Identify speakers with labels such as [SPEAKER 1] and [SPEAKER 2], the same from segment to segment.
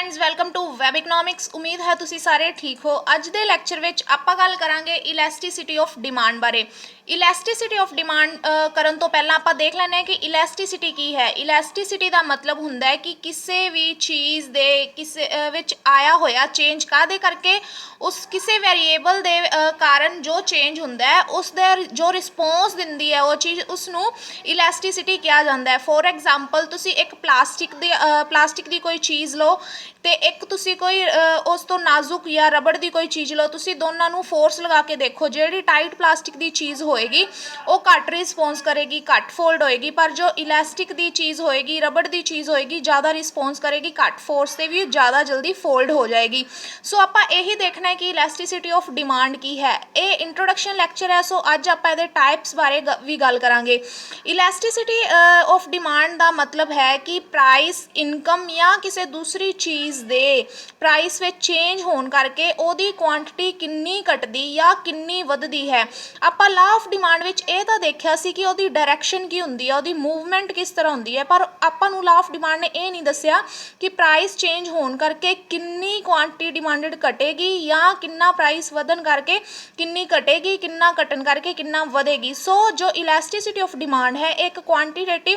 [SPEAKER 1] Friends welcome to web economics. उम्मीद है तुसी सारे ठीक हो। अज दे लैक्चर विच आपां गल करांगे इलैस्टिसिटी ऑफ डिमांड बारे। इलैस्टिसिटी ऑफ डिमांड करन तो पहलां आपां देख लैंदे कि इलैस्टिसिटी की है। इलैस्टिसिटी दा मतलब हुंदा है कि किसी भी चीज़ दे किसे विच आया होया चेंज काहदे करके उस किसी वेरीएबल दे कारण जो चेंज हुंदा है उस दे जो रिस्पोंस दिंदी है वो चीज़ उसनूं इलैस्टिसिटी कहा जाता है। फॉर एग्जाम्पल तुसी एक प्लास्टिक दी कोई चीज़ लो तो एक तुसी कोई उस तो नाजुक या रबड़ की कोई चीज़ लो, तुसी दोनों नूं फोर्स लगा के देखो, जिहड़ी टाइट प्लास्टिक की चीज़ होएगी वो घट रिस्पोंस करेगी, घट फोल्ड होएगी, पर जो इलैस्टिक की चीज़ होएगी, रबड़ की चीज़ होएगी, ज़्यादा रिस्पोंस करेगी, घट फोर्स से भी ज़्यादा जल्दी फोल्ड हो जाएगी। सो आपां यही देखना है कि इलैस्टिसिटी ऑफ डिमांड की है। ये इंट्रोडक्शन लैक्चर है, सो अज आपां इहदे टाइप्स बारे भी गल करांगे। इलैस्टिसिटी ऑफ डिमांड का मतलब है कि प्राइस, इनकम या किसी दूसरी चीज़ दे प्राइस में चेंज होने करके ओदी क्वांटिटी किन्नी घटदी या किन्नी वधदी है। आपां लॉ ऑफ डिमांड विच ये तो देखिया सी कि ओदी डायरैक्शन की हुंदी है, ओदी मूवमेंट किस तरह हुंदी है, पर आपां नूं लॉ ऑफ डिमांड ने ये नहीं दस्सिया कि प्राइस चेंज होने करके किन्नी क्वांटिटी डिमांडेड घटेगी या किन्ना प्राइस वधन करके किन्नी घटेगी, किन्ना घटन करके किन्ना वधेगी। सो जो इलैस्टिसिटी ऑफ डिमांड है एक क्वांटिटेटिव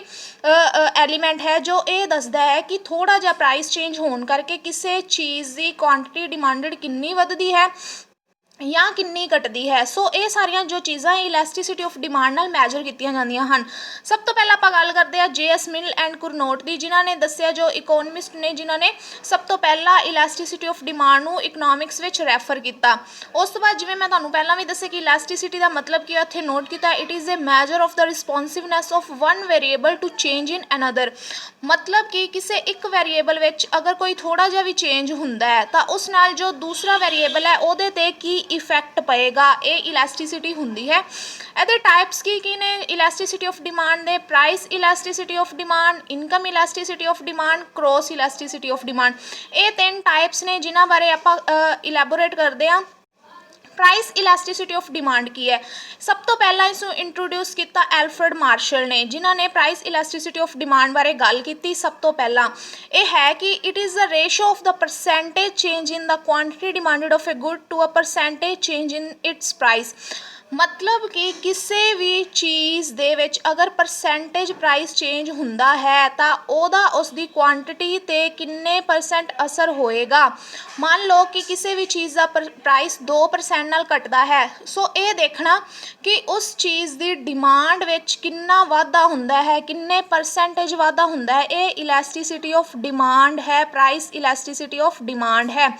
[SPEAKER 1] एलीमेंट है जो ये दसदा है कि थोड़ा जिहा प्राइस चेंज होने करके किसी चीज़ की क्वांटिटी डिमांडेड किन्नी वधदी है या किन्नी घटदी है। सो ये सारिया जो चीज़ां इलैस्टिसिटी ऑफ डिमांड नाल मैजर कीतियां जांदियां हन। सब तो पहला आपां गल करते हैं जे एस मिल एंड कुरनोट की, जिन्हां ने दस्सिया, जो इकोनमिस्ट ने, जिन्हां ने सब तो पहला इलैस्टिसिटी ऑफ डिमांड नूं इकनॉमिक्स विच रैफर किया। उस तो बाद जिवें मैं तुहानूं पहलां भी दस्सिया कि इलैस्टिसिटी का मतलब की उत्थे नोट किया, it is a measure of the responsiveness of one variable to change in another. मतलब कि किसी एक वेरीएबल विच अगर कोई थोड़ा जिहा भी चेंज हुंदा है तो उस नाल जो दूसरा वेरीएबल है उहदे ते की इफैक्ट पएगा, ये इलैस्टिसिटी हुंदी है। ਇਹਦੇ टाइप्स की ने इलैस्टिसिटी ऑफ डिमांड दे? Price elasticity of demand, income elasticity of demand, cross elasticity of demand. ये तीन टाइप्स ने जिन्हां बारे आपां इलैबोरेट करते हैं। प्राइस इलैस्टिसिटी ऑफ डिमांड की है? सब तो पहला इसनूं इंट्रोड्यूस किया एल्फ्रेड मार्शल ने, जिन्हां ने प्राइस इलैस्टिसिटी ऑफ डिमांड बारे गल की। सब तो पहला यह है कि it is the ratio of the percentage change in the quantity demanded of a good to a percentage change in its price. मतलब कि किसी भी चीज़ दे विच अगर परसेंटेज प्राइस चेंज हुंदा है तो ओदा उसकी क्वांटिटी ते किन्ने परसेंट असर होएगा। मान लो कि किसी भी चीज़ का प्राइस 2% नाल घटदा है, सो ये देखना कि उस चीज़ की डिमांड विच किन्ना वाधा हुंदा है, किन्ने परसेंटेज वाधा हुंदा है। ये इलैस्टिसिटी ऑफ डिमांड है, प्राइस इलैस्टिसिटी ऑफ डिमांड है।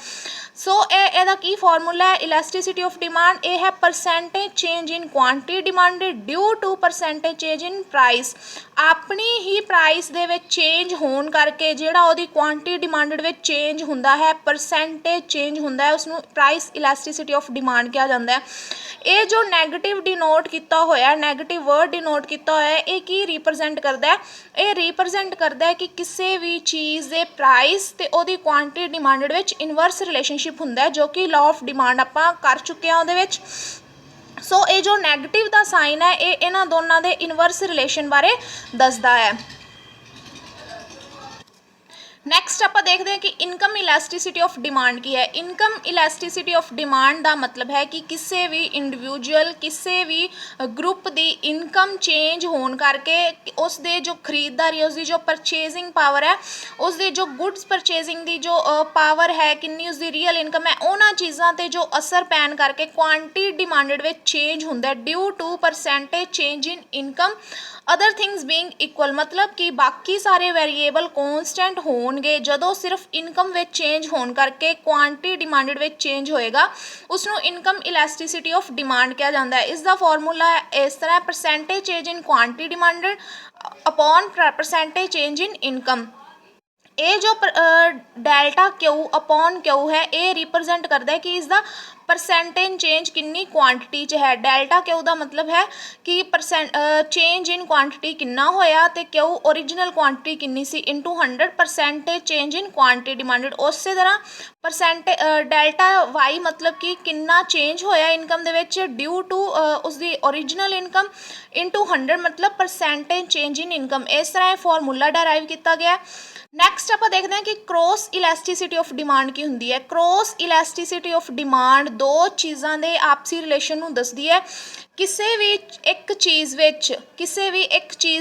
[SPEAKER 1] सो ਇਹਦਾ ਕੀ ਫਾਰਮੂਲਾ है इलैस्टिसिटी ऑफ डिमांड? ये है percentage change in quantity demanded due to percentage change in price. अपनी ही प्राइस दे विच चेंज होने करके जिहड़ा ओहदी क्वांटिटी डिमांडेड विच चेंज हुंदा है, परसेंटेज चेंज हुंदा है, उसनूं प्राइस इलैस्टिसिटी ऑफ डिमांड कहा जाता है। ये जो नैगेटिव डिनोट किया होया, नैगेटिव वर्ड डिनोट किया होया, ये की रिप्रजेंट करता है? ये रिप्रजेंट करता है कि किसी भी चीज़ के प्राइस ते ओहदी क्वांटिटी डिमांडेड विच इनवर्स रिलेशनशिप हुंदा है, जो कि लॉ ऑफ डिमांड आपां कर चुके हैं उहदे विच। सो ये जो नैगेटिव का साइन है ये इन्हां दोनों के इनवर्स रिलेशन बारे दसदा है। नैक्सट आप देखते हैं कि इनकम इलैस्टिसिटी ऑफ डिमांड की है। इनकम इलैस्टिसिटी ऑफ डिमांड का मतलब है कि किसी भी इंडिविजुअल, किसी भी ग्रुप की इनकम चेंज होने करके उसके जो खरीददारी, उसकी जो परचेजिंग पावर है, उसकी जो गुड्स परचेजिंग की जो पावर है, किन्नी उसकी रियल इनकम है, उन्होंने चीज़ों पर जो असर पैन करके क्वांटिटी डिमांडेड में चेंज होंदा है due to percentage change in income other things being equal. मतलब कि बाकी सारे वेरीएबल कॉन्सटेंट होणगे, जदों सिर्फ इनकम में चेंज होने करके क्वांटिटी डिमांडेड में चेंज होएगा, उसनों इनकम इलैस्टिसिटी ऑफ डिमांड कहा जाता है। इसका फॉर्मूला इस तरह, percentage change in quantity demanded upon percentage change in income. ये जो डेल्टा क्यू अपॉन क्यू है ये रिप्रजेंट करता है कि इसका परसेंटेज चेंज किन्नी क्वांटिटी च है। डेल्टा क्यू का मतलब है कि चेंज इन क्वांटिटी किन्ना होया ते क्यू ओरिजिनल क्वांटिटी किन्नी सी into 100 percentage change in quantity demanded. उस तरह डेल्टा वाई मतलब कि किन्ना चेंज होया इनकम दे विच ड्यू टू उसकी ओरिजिनल इनकम इनटू 100 मतलब परसेंटेज चेंज इन इनकम। इस तरह फॉर्मूला डेराइव किया गया। ਨੈਕਸਟ ਆਪਾਂ ਦੇਖਦੇ ਹਾਂ ਕਿ ਕ੍ਰੋਸ ਇਲਾਸਟੀਸਿਟੀ ਆਫ ਡਿਮਾਂਡ ਕੀ ਹੁੰਦੀ ਹੈ। ਕ੍ਰੋਸ ਇਲਾਸਟੀਸਿਟੀ ਆਫ ਡਿਮਾਂਡ ਦੋ ਚੀਜ਼ਾਂ ਦੇ ਆਪਸੀ ਰਿਲੇਸ਼ਨ ਨੂੰ ਦੱਸਦੀ ਹੈ। ਕਿਸੇ ਵੀ ਇੱਕ ਚੀਜ਼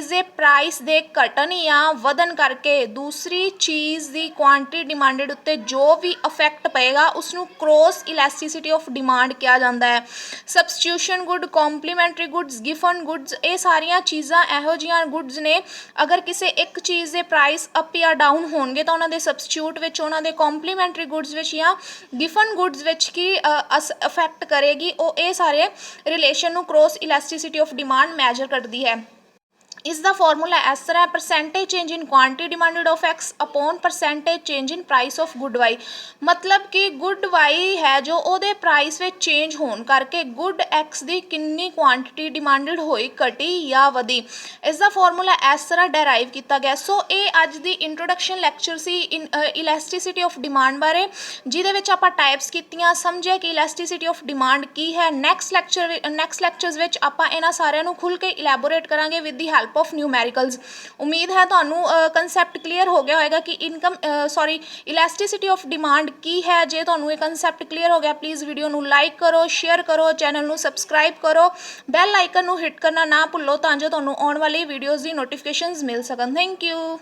[SPEAKER 1] ਦੇ ਪ੍ਰਾਈਸ ਦੇ ਘਟਣ ਜਾਂ ਵਧਣ ਕਰਕੇ ਦੂਸਰੀ ਚੀਜ਼ ਦੀ ਕੁਆਂਟੀਟੀ ਡਿਮਾਂਡਡ ਉੱਤੇ ਜੋ ਵੀ ਇਫੈਕਟ ਪਏਗਾ ਉਸ ਨੂੰ ਕ੍ਰੋਸ ਇਲਾਸਟੀਸਿਟੀ ਆਫ ਡਿਮਾਂਡ ਕਿਹਾ ਜਾਂਦਾ ਹੈ। Substitution good, complementary goods, Giffen goods, ਇਹ ਸਾਰੀਆਂ ਚੀਜ਼ਾਂ ਇਹੋ ਜਿਹੀਆਂ ਗੁੱਡਸ ਨੇ ਅਗਰ ਕਿਸੇ ਇੱਕ ਚੀਜ਼ ਦੇ ਪ੍ਰਾਈਸ ਅਪ ਜਾਂ ਡਾਊਨ ਹੋਣਗੇ ਤਾਂ ਉਹਨਾਂ ਦੇ ਸਬਸਟੀਟਿਊਟ ਵਿੱਚ, ਉਹਨਾਂ ਦੇ ਕੰਪਲੀਮੈਂਟਰੀ ਗੁੱਡਸ ਵਿੱਚ ਜਾਂ ਗਿਫਨ ਗੁੱਡਸ ਵਿੱਚ ਕੀ ਅਫੈਕਟ ਕਰੇਗੀ, ਉਹ ਇਹ ਸਾਰੇ ਰਿਲੇਸ਼ਨ ਨੂੰ cross elasticity of demand measure ਕਰਦੀ ਹੈ। ਇਸ ਦਾ ਫਾਰਮੂਲਾ ਇਸ ਤਰ੍ਹਾਂ ਹੈ, percentage change in quantity demanded of X upon percentage change in price of good Y. ਮਤਲਬ ਕਿ ਗੁੱਡ ਵਾਈ ਹੈ ਜੋ ਉਹਦੇ ਪ੍ਰਾਈਸ ਵਿੱਚ ਚੇਂਜ ਹੋਣ ਕਰਕੇ ਗੁੱਡ ਐਕਸ ਦੀ ਕਿੰਨੀ ਕੁਆਂਟੀਟੀ ਡਿਮਾਂਡਡ ਹੋਈ, ਘਟੀ ਜਾਂ ਵਧੀ। ਇਸ ਦਾ ਫਾਰਮੂਲਾ ਇਸ ਤਰ੍ਹਾਂ ਡੈਰਾਈਵ ਕੀਤਾ ਗਿਆ। ਸੋ ਇਹ ਅੱਜ ਦੀ ਇੰਟਰੋਡਕਸ਼ਨ ਲੈਕਚਰ ਸੀ ਇਲਾਸਟੀਸਿਟੀ ਆਫ ਡਿਮਾਂਡ ਬਾਰੇ, ਜਿਹਦੇ ਵਿੱਚ ਆਪਾਂ ਟਾਈਪਸ ਕੀਤੀਆਂ, ਸਮਝਿਆ ਕਿ ਇਲਾਸਟੀਸਿਟੀ ਆਫ ਡਿਮਾਂਡ ਕੀ ਹੈ। ਨੈਕਸਟ ਲੈਕਚਰਸ ਵਿੱਚ ਆਪਾਂ ਇਹਨਾਂ ਸਾਰਿਆਂ ਨੂੰ ਖੁੱਲ੍ਹ ਕੇ ਇਲੈਬੋਰੇਟ ਕਰਾਂਗੇ with the help of numericals. ਉਮੀਦ ਹੈ ਤੁਹਾਨੂੰ ਕੰਸੈਪਟ ਕਲੀਅਰ ਹੋ ਗਿਆ ਹੋਏਗਾ ਕਿ ਇਲਾਸਟੀਸਿਟੀ ਆਫ ਡਿਮਾਂਡ ਕੀ ਹੈ। ਜੇ ਤੁਹਾਨੂੰ ਇਹ ਕੰਸੈਪਟ ਕਲੀਅਰ ਹੋ ਗਿਆ, ਪਲੀਜ਼ ਵੀਡੀਓ ਨੂੰ ਲਾਈਕ ਕਰੋ, ਸ਼ੇਅਰ ਕਰੋ, ਚੈਨਲ ਨੂੰ ਸਬਸਕ੍ਰਾਈਬ ਕਰੋ, ਬੈਲ ਆਈਕਨ ਨੂੰ ਹਿੱਟ ਕਰਨਾ ਨਾ ਭੁੱਲੋ ਤਾਂ ਜੋ ਤੁਹਾਨੂੰ ਆਉਣ ਵਾਲੀ ਵੀਡੀਓਜ਼ ਦੀ ਨੋਟੀਫਿਕੇਸ਼ਨਸ ਮਿਲ ਸਕਣ। Thank you.